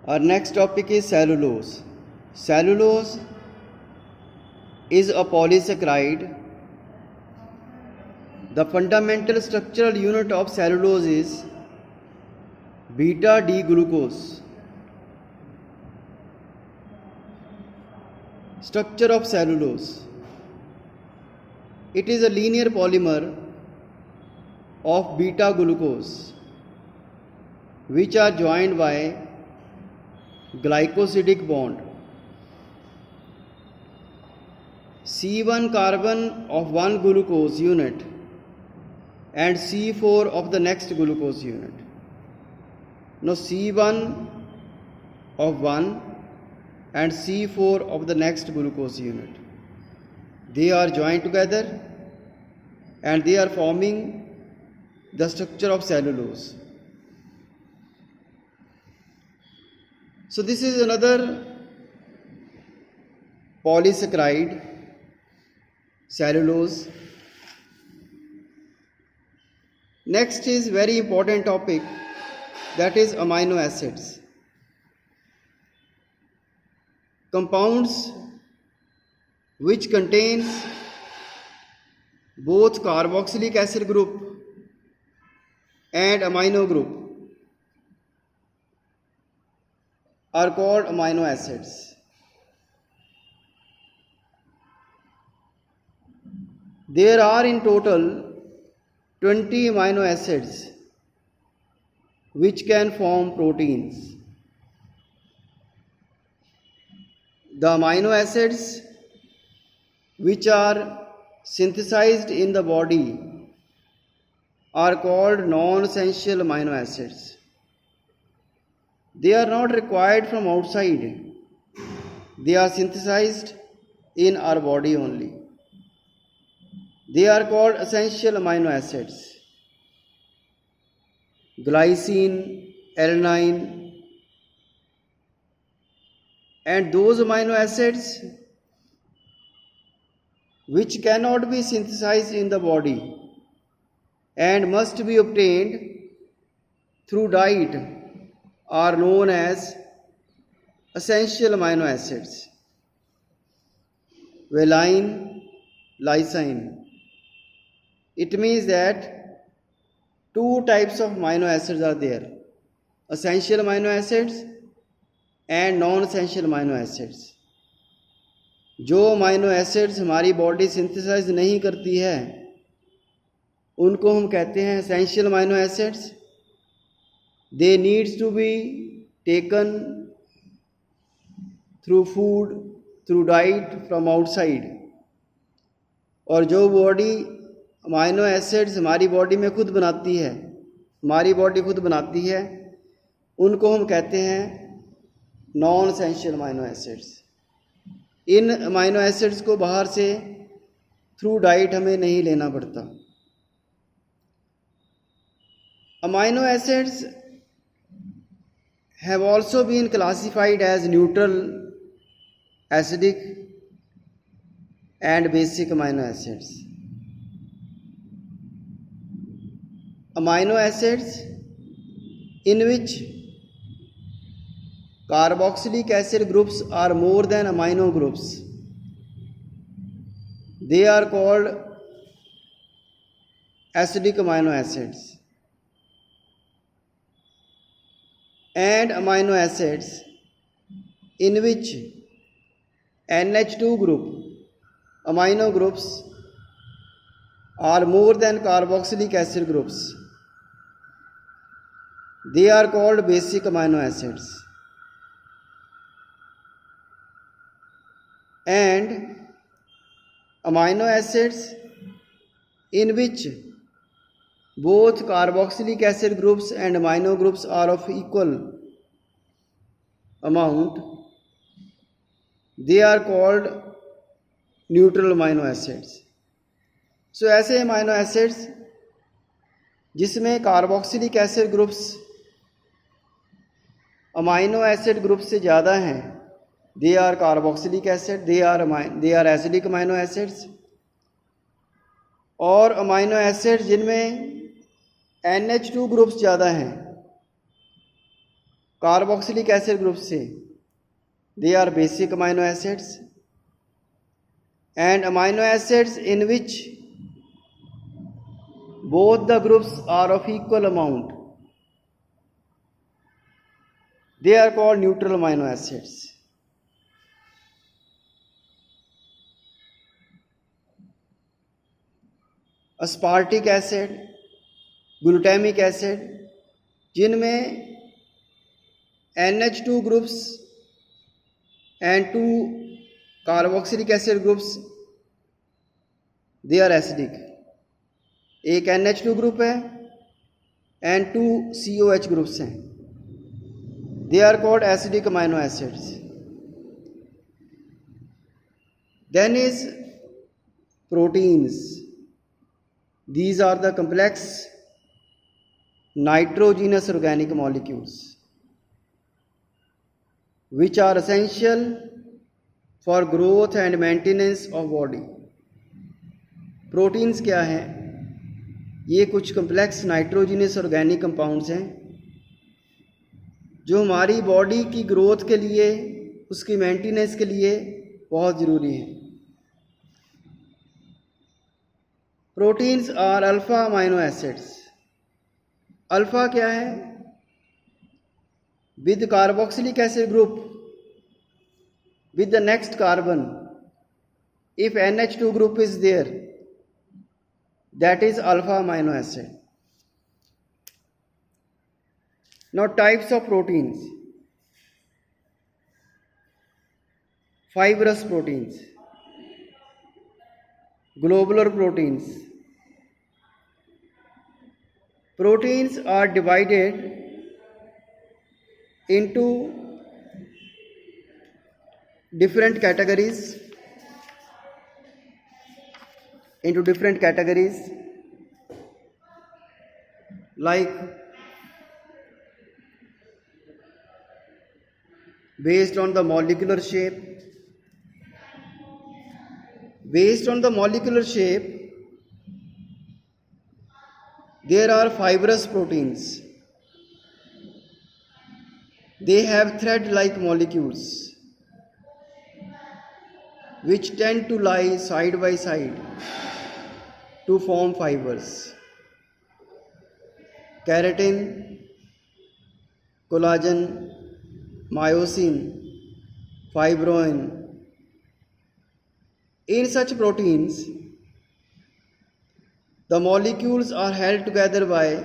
Our next topic is cellulose. Cellulose is a polysaccharide. The fundamental structural unit of cellulose is beta D glucose. Structure of cellulose. It is a linear polymer of beta glucose which are joined by glycosidic bond. C1 carbon of one glucose unit and C4 of the next glucose unit. Now C1 of one and C4 of the next glucose unit. They are joined together and they are forming the structure of cellulose. So this is another polysaccharide, cellulose. Next is very important topic, that is amino acids. Compounds which contains both carboxylic acid group and amino group are called amino acids. There are in total 20 amino acids which can form proteins. The amino acids which are synthesized in the body are called non-essential amino acids. They are not required from outside. They are synthesized in our body only. They are called essential amino acids. Glycine, alanine, and those amino acids which cannot be synthesized in the body and must be obtained through diet are known as essential amino acids. Valine, lysine. It means that two types of amino acids are there: essential amino acids and non-essential amino acids. जो amino acids हमारी body synthesize नहीं करती है उनको हम कहते हैं essential amino acids. They needs to be taken through food, through diet, from outside. और जो बॉडी अमाइनो एसिड्स हमारी बॉडी में खुद बनाती है, हमारी बॉडी खुद बनाती है, उनको हम कहते हैं नॉन एसेंशियल अमाइनो एसिड्स. इन अमाइनो एसिड्स को बाहर से थ्रू डाइट हमें नहीं लेना पड़ता. Amino acids have also been classified as neutral, acidic and basic amino acids. Amino acids in which carboxylic acid groups are more than amino groups, they are called acidic amino acids. And amino acids in which NH2 group amino groups are more than carboxylic acid groups, they are called basic amino acids. And amino acids in which both carboxylic acid groups and amino groups are of equal amount, they are called neutral amino acids. So ऐसे amino acids जिसमें carboxylic acid groups amino acid group से ज़्यादा हैं, they are carboxylic acid, they are acidic amino acids. और amino acid जिनमें NH2 groups ज़्यादा हैं, carboxylic acid group से, they are basic amino acids, and amino acids in which both the groups are of equal amount, they are called neutral amino acids. aspartic acid, glutamic acid, जिनमें NH2 groups and 2 carboxylic acid groups, they are acidic. एक NH2 group है and 2 COH groups हैं, they are called acidic amino acids. Then is proteins. These are the complex nitrogenous organic molecules which are essential for growth and maintenance of body. Proteins क्या हैं? ये कुछ complex nitrogenous organic compounds हैं जो हमारी body की growth के लिए, उसकी मेंटेनेंस के लिए बहुत ज़रूरी हैं. Proteins are alpha amino acids. Alpha क्या है? with carboxylic acid group with the next carbon, if NH2 group is there, that is alpha amino acid. Now types of proteins. Fibrous proteins, globular proteins. Proteins are divided into different categories, like based on the molecular shape. Based on the molecular shape, there are fibrous proteins. They have thread-like molecules which tend to lie side by side to form fibers. Keratin, collagen, myosin, fibrin. In such proteins, the molecules are held together by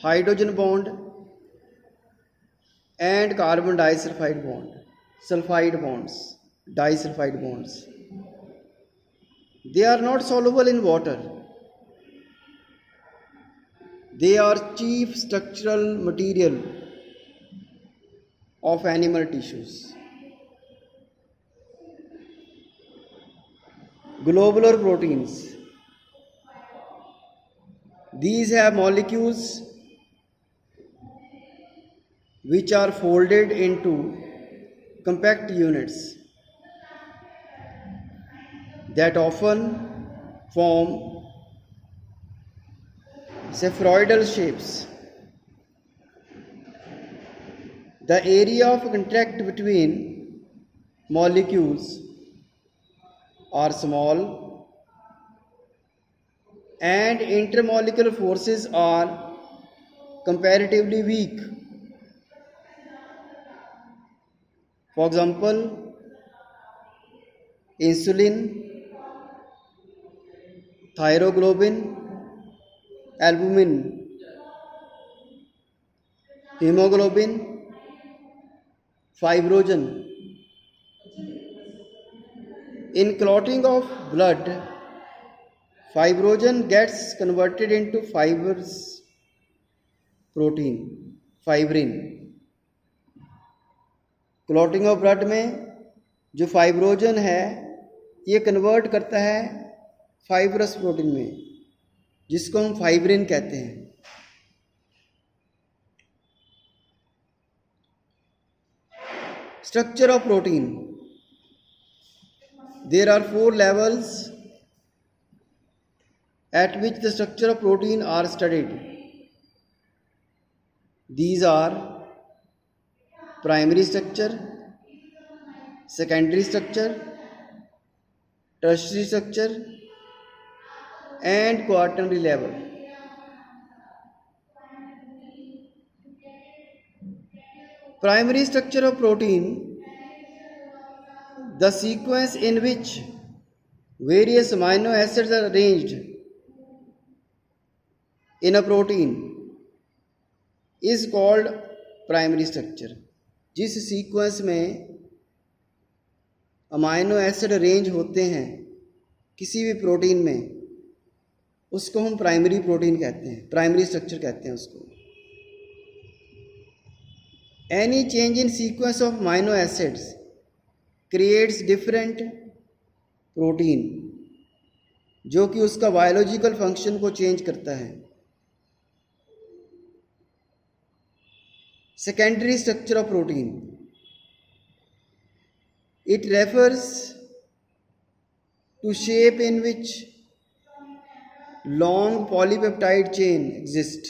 hydrogen bond and carbon disulfide bond, disulfide bonds. They are not soluble in water. They are chief structural material of animal tissues. Globular proteins. These have molecules which are folded into compact units that often form spheroidal shapes. The area of contact between molecules are small and intermolecular forces are comparatively weak. For example, insulin, thyroglobin, albumin, hemoglobin, fibrogen. In clotting of blood, fibrogen gets converted into fibrous protein, fibrin. Clotting of blood में जो fibrinogen है ये convert करता है fibrous protein में, जिसको हम fibrin कहते हैं. Structure of protein. There are 4 levels at which the structure of protein are studied. These are primary structure, secondary structure, tertiary structure and quaternary level. Primary structure of protein, the sequence in which various amino acids are arranged in a protein is called primary structure. जिस sequence में amino acid arrange होते हैं किसी भी protein में, उसको हम primary protein कहते हैं, प्राइमरी स्ट्रक्चर कहते हैं उसको. Any change in sequence of amino acids creates different protein, जो कि उसका बायोलॉजिकल फंक्शन को चेंज करता है. Secondary structure of protein, it refers to shape in which long polypeptide chain exist.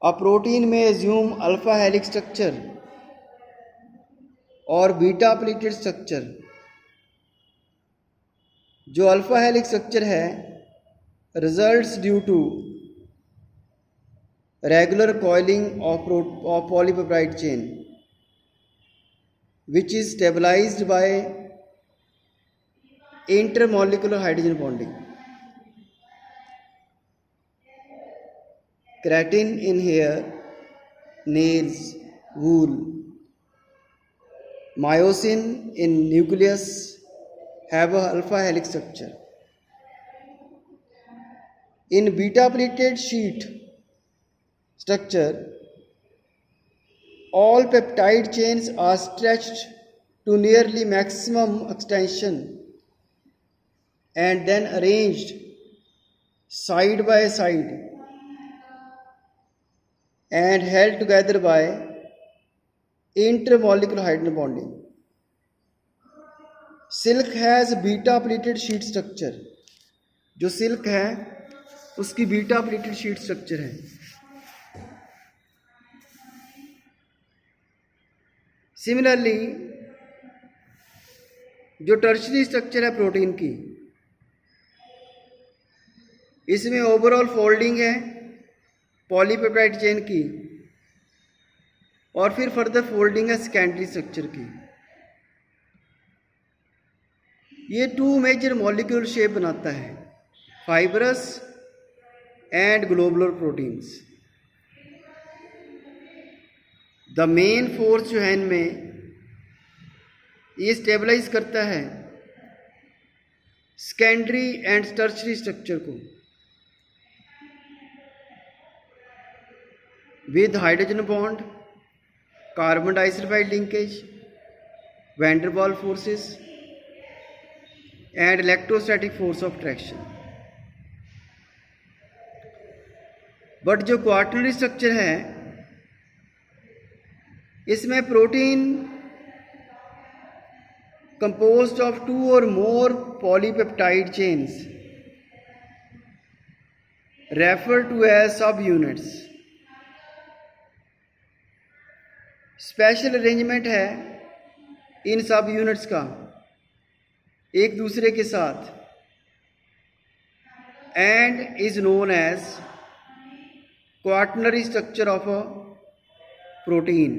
A protein may assume alpha helix structure or beta pleated structure. जो alpha helix structure है results due to regular coiling of polypeptide chain which is stabilized by intermolecular hydrogen bonding. Keratin in hair, nails, wool. Myosin in nucleus have a alpha helix structure. In beta pleated sheet structure, all peptide chains are stretched to nearly maximum extension and then arranged side by side and held together by intermolecular hydrogen bonding. Silk has beta pleated sheet structure. जो silk है उसकी beta pleated sheet structure है. Similarly जो tertiary structure है protein की, इसमें overall folding है polypeptide chain की और फिर फर्दर फोल्डिंग है सेकेंडरी स्ट्रक्चर की. ये टू मेजर मॉलिक्यूल शेप बनाता है, fibrous and globular proteins. The main force जो है इनमें, ये स्टेबलाइज करता है सेकेंडरी एंड टर्शियरी स्ट्रक्चर को with hydrogen bond, carbon disulfide linkage, van der Waals forces and electrostatic force of attraction. But जो क्वार्टरनरी स्ट्रक्चर है इसमें protein composed of two or more polypeptide chains referred to as subunits. Special arrangement है इन subunits का एक दूसरे के साथ and is known as quaternary structure of a protein.